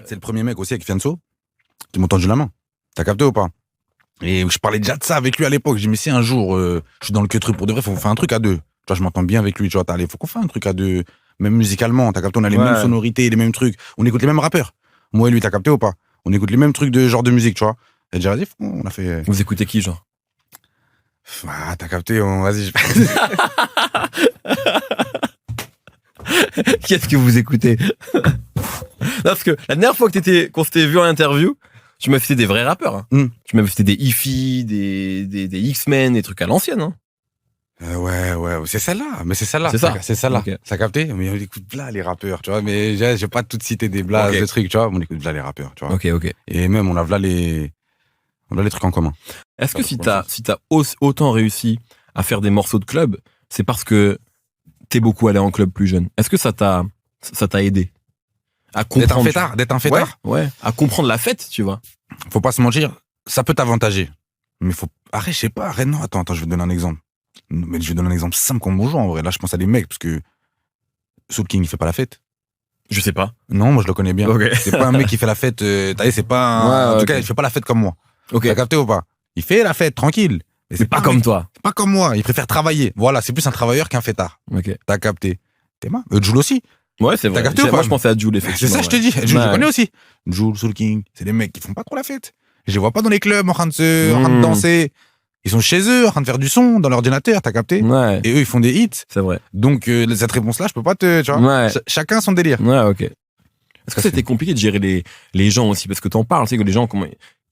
C'est le premier mec aussi avec Fianso qui m'a tendu la main. T'as capté ou pas? Et je parlais déjà de ça avec lui à l'époque. J'ai dit, mais si un jour, je suis dans le que truc pour de vrai, faut faire un truc à deux. Tu vois, je m'entends bien avec lui, tu vois, faut qu'on fasse un truc à deux. Même musicalement, t'as capté, on a les mêmes sonorités, les mêmes trucs. On écoute les mêmes rappeurs. Moi et lui, t'as capté ou pas? On écoute les mêmes trucs de genre de musique, tu vois. Et déjà, vas-y, on a fait. Vous écoutez qui, genre? Ah, t'as capté, vas-y. Qu'est-ce que vous écoutez? Non, parce que la dernière fois qu'on s'était vu en interview, tu m'as fait des vrais rappeurs. Hein. Tu m'avais fait des Ify, des X-Men, des trucs à l'ancienne. Hein. Ouais, c'est celle-là. Mais c'est celle-là. C'est celle-là. Okay. Ça a capté? Mais on écoute là les rappeurs, tu vois. Mais j'ai pas tout citer des blagues, des trucs, tu vois. On écoute là les rappeurs, tu vois. Ok. Et même, on a là les trucs en commun. Est-ce que si t'as autant réussi à faire des morceaux de club, c'est parce que t'es beaucoup allé en club plus jeune? Est-ce que ça t'a aidé à comprendre? D'être un fêtard? Ouais. À comprendre la fête, tu vois. Faut pas se mentir, ça peut t'avantager. Mais arrête, je sais pas, arrête, non, attends, je vais te donner un exemple. Mais je vais donner un exemple simple comme bonjour, en vrai. Là, je pense à des mecs, parce que Soul King, il fait pas la fête. Je sais pas. Non, moi, je le connais bien. Okay. C'est pas un mec qui fait la fête, t'as vu, c'est pas en tout cas, il fait pas la fête comme moi. Okay. T'as capté ou pas? Il fait la fête, tranquille. Mais c'est pas comme toi. C'est pas comme moi, il préfère travailler. Voilà, c'est plus un travailleur qu'un fêtard. Ok. T'as capté. T'es marre. Jules aussi. Ouais, c'est vrai. T'as capté ou pas? Moi, je pensais à Jules, effectivement. C'est ça, je te dis. Jules, je connais aussi. Jules, Soul King, c'est des mecs qui font pas trop la fête. Je les vois pas dans les clubs en train de danser. Ils sont chez eux, en train de faire du son dans l'ordinateur, t'as capté? Ouais. Et eux, ils font des hits. C'est vrai. Donc, cette réponse-là, je peux pas tu vois. Ouais. Chacun son délire. Ouais, ok. Est-ce que c'était compliqué de gérer les gens aussi? Parce que t'en parles, tu sais que les gens,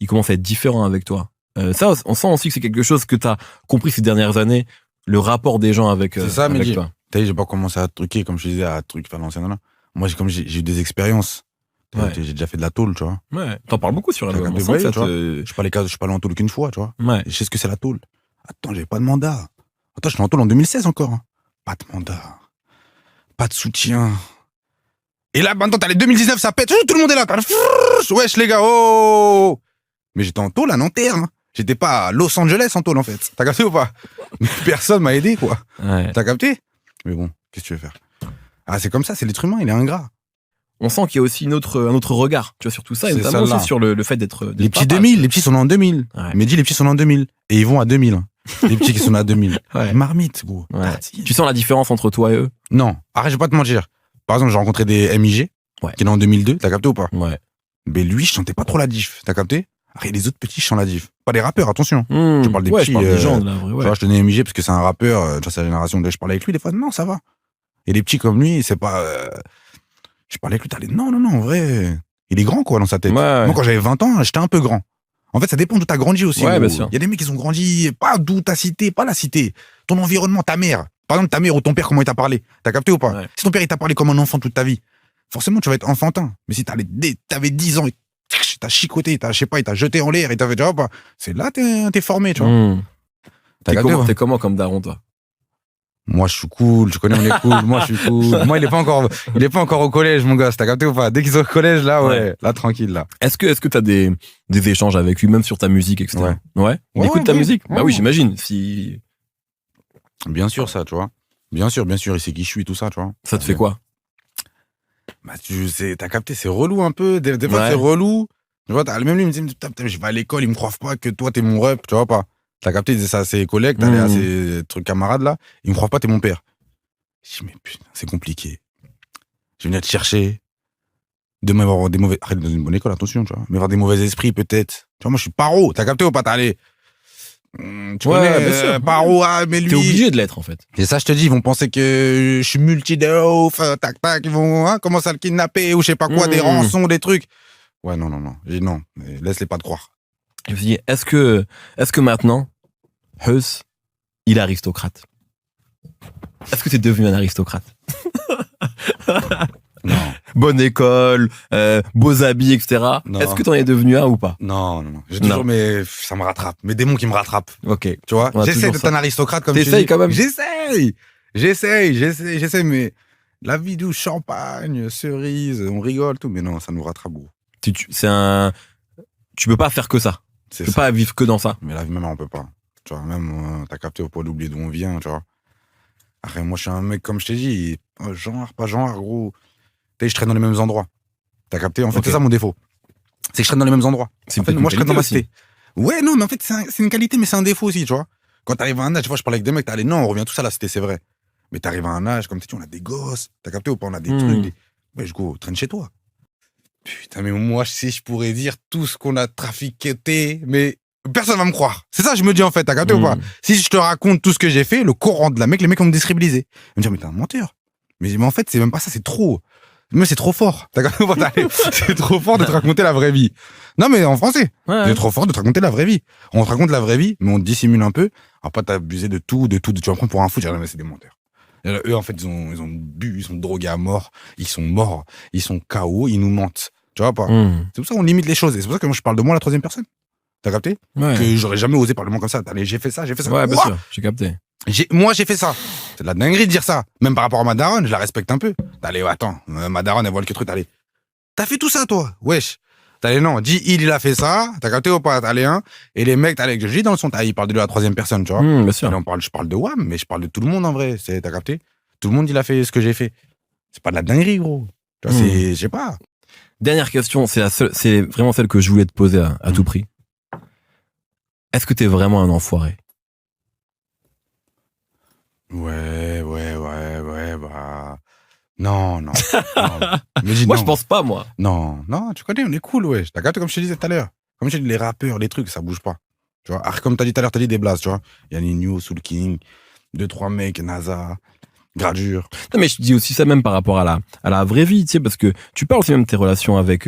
ils commencent à être différents avec toi. Ça, on sent aussi que c'est quelque chose que t'as compris ces dernières années, le rapport des gens avec, c'est ça, avec toi. T'as vu, j'ai pas commencé à truquer, comme je disais, à truc faire l'ancien là. Moi, j'ai eu des expériences. Ouais. J'ai déjà fait de la tôle, tu vois. Ouais. T'en parles beaucoup sur l'album. Je suis pas allé en tôle qu'une fois, tu vois. Ouais. Je sais ce que c'est la tôle. Attends, j'avais pas de mandat. Attends, j'étais en tôle en 2016 encore. Hein. Pas de mandat. Pas de soutien. Et là, maintenant, t'as les 2019, ça pète. Tout le monde est là. Wesh, les gars, oh! Mais j'étais en tôle à Nanterre. Hein. J'étais pas à Los Angeles en tôle, en fait. T'as capté ou pas? Personne m'a aidé, quoi. Ouais. T'as capté? Mais bon, qu'est-ce que tu veux faire? Ah, c'est comme ça, c'est l'être humain, il est ingrat. On sent qu'il y a aussi un autre regard, tu vois, sur tout ça, et notamment aussi sur le fait d'être les petits 2000, les petits sont en 2000. Ouais. Mais dis, les petits sont en 2000. Et ils vont à 2000. Les petits qui sont à 2000. Ouais. Marmite, gros. Ouais. Tu sens la différence entre toi et eux? Non. Arrête, je vais pas te mentir. Par exemple, j'ai rencontré des MIG, qui est en 2002. T'as capté ou pas? Ouais. Mais lui, je chantais pas trop la diff. T'as capté? Après, les autres petits, je chante la diff. Pas les rappeurs, attention. Je parle des petits. Je parle des gens, là, vrai, tu vois, je tenais MIG parce que c'est un rappeur. Tu vois, c'est la génération de je parlais avec lui, des fois, non, ça va. Et les petits comme lui, c'est pas, je parlais avec lui, t'allais, non, en vrai, il est grand, quoi, dans sa tête. Ouais. Moi, quand j'avais 20 ans, j'étais un peu grand. En fait, ça dépend d'où t'as grandi aussi. Ouais, bien sûr. Il y a des mecs qui ont grandi, pas d'où t'as cité, pas la cité. Ton environnement, ta mère. Par exemple, ta mère ou ton père, comment il t'a parlé. T'as capté ou pas? Ouais. Si ton père, il t'a parlé comme un enfant toute ta vie, forcément, tu vas être enfantin. Mais si t'avais 10 ans, t'as chicoté, je sais pas, il t'a jeté en l'air, il t'a fait, tu vois pas. C'est là, t'es formé, tu vois. T'es comment comme daron, toi? Moi, je suis cool, tu connais, on est cool. Moi, je suis cool. Moi, il est pas encore au collège, mon gars. T'as capté ou pas? Dès qu'ils sont au collège, là, ouais. Là, tranquille, là. Est-ce que t'as des échanges avec lui, même sur ta musique, etc. Ouais. Il écoute ta musique? Bah oui, j'imagine. Si. Bien sûr, ça, tu vois. Bien sûr, il sait qui je suis, tout ça, tu vois. Ça te fait quoi? Bah, t'as capté, c'est relou un peu. Des fois, c'est relou. Tu vois, même lui, il me dit, je vais à l'école, ils me croient pas que toi, t'es mon rep, tu vois pas. T'as capté, il disait ça à ses collègues, t'allais à ses trucs camarades là, ils me croient pas, t'es mon père. Je dis, mais putain, c'est compliqué. Je vais venir te chercher. Demain, il va avoir des mauvais. Arrête, dans une bonne école, attention, tu vois. Mais avoir des mauvais esprits, peut-être. Tu vois, moi, je suis paro. T'as capté ou pas? T'as allé. Tu connais, paro, mais lui. T'es obligé de l'être, en fait. Et ça, je te dis, ils vont penser que je suis multi de ouf, tac, ils vont commencer à le kidnapper ou je sais pas quoi, des rançons, des trucs. Ouais, non. J'ai dit non, laisse-les pas te croire. Je me suis dit, est-ce que maintenant, Heus, il est aristocrate? Est-ce que t'es devenu un aristocrate? Non. Bonne école, beaux habits, etc. Non. Est-ce que t'en es devenu un ou pas? Non. J'ai toujours ça me rattrape. Mes démons qui me rattrapent. Ok. Tu vois? J'essaie d'être un aristocrate comme tu dis. T'essayes quand même? J'essaie, mais la vie d'où champagne, cerise, on rigole, tout, mais non, ça nous rattrape, gros. Tu peux pas faire que ça. Tu peux pas vivre que dans ça. Mais la vie, même, on peut pas. Tu vois, même, t'as capté, pour l'oublier d'où on vient, tu vois. Après, moi, je suis un mec, comme je t'ai dit, pas genre, gros. Tu sais, je traîne dans les mêmes endroits. T'as capté? En fait, c'est ça mon défaut. C'est que je traîne dans les mêmes endroits. C'est en fait, moi, je traîne dans ma aussi. cité. Ouais, non, mais en fait, c'est une qualité, mais c'est un défaut aussi, tu vois. Quand t'arrives à un âge, tu vois, je parlais avec des mecs, non, on revient tous à la cité, c'est vrai. Mais t'arrives à un âge, comme tu dis, on a des gosses. T'as capté ou pas? On a des trucs. Ouais, je go, traîne chez toi. Putain, mais moi, si je pourrais dire tout ce qu'on a trafiqué, mais personne va me croire. C'est ça, je me dis, en fait, t'as capté ou pas? Si je te raconte tout ce que j'ai fait, le courant de la mec, les mecs vont me déstabiliser. Ils vont me dire, mais t'es un menteur. Mais en fait, c'est même pas ça, c'est trop. Mais c'est trop fort. T'as capté ou pas? C'est trop fort de te raconter la vraie vie. Non, mais en français. Ouais. C'est trop fort de te raconter la vraie vie. On te raconte la vraie vie, mais on te dissimule un peu. Alors pas t'abuser de tout. Tu vas me prendre pour un fou, tu vas dire, mais c'est des menteurs. Eux, en fait, ils ont bu, ils sont drogués à mort, ils sont morts, ils sont KO, ils nous mentent. Tu vois pas? C'est pour ça qu'on limite les choses. Et c'est pour ça que moi, je parle de moi à la troisième personne. T'as capté? Que j'aurais jamais osé parler de moi comme ça. Allez, j'ai fait ça. Ouais, bien sûr, j'ai capté. Moi, j'ai fait ça. C'est de la dinguerie de dire ça. Même par rapport à ma daronne, je la respecte un peu. Allez, attends, ma daronne, elle voit le truc, allez. T'as fait tout ça, toi? Wesh. Allez, non, dis, il a fait ça. T'as capté ou pas? Allez, hein. Et les mecs, allez, que je dis dans le son, il parle de lui à la troisième personne, tu vois. Bien sûr. Allez, je parle de WAM, mais je parle de tout le monde en vrai. T'as capté? Tout le monde, il a fait ce que j'ai fait. C'est pas de la dinguerie, gros. Tu vois, je sais pas. Dernière question, c'est vraiment celle que je voulais te poser à tout prix. Est-ce que t'es vraiment un enfoiré? Ouais, bah. Non. Mais Moi, non. je pense pas, moi. Non, tu connais, on est cool, ouais. T'as capté comme je te disais tout à l'heure. Comme je te dis, les rappeurs, les trucs, ça bouge pas. Tu vois, comme t'as dit tout à l'heure, t'as dit des blazes, tu vois. Il y a Nino, Soul King, 2-3 mecs, NASA, Gradure. Non, mais je dis aussi ça même par rapport à la vraie vie, tu sais, parce que tu parles aussi même de tes relations avec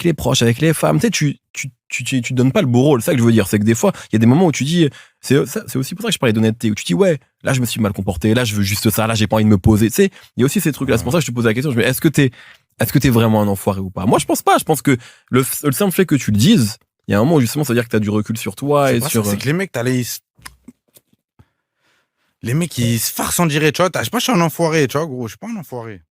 les proches, avec les femmes, tu sais, tu donnes pas le beau rôle. C'est ça que je veux dire, c'est que des fois, il y a des moments où tu dis, c'est aussi pour ça que je parlais d'honnêteté, où tu dis, ouais, là, je me suis mal comporté, là, je veux juste ça, là, j'ai pas envie de me poser, tu sais. Il y a aussi ces trucs-là. C'est pour ça que je te pose la question, est-ce que t'es vraiment un enfoiré ou pas? Moi, je pense pas. Je pense que le simple fait que tu le dises, il y a un moment où justement, ça veut dire que t'as du recul sur toi et sur. C'est que les mecs, les mecs, ils se farcent en direct, tu vois. Je sais pas, je suis un enfoiré, tu vois, gros. Je suis pas un enfoiré.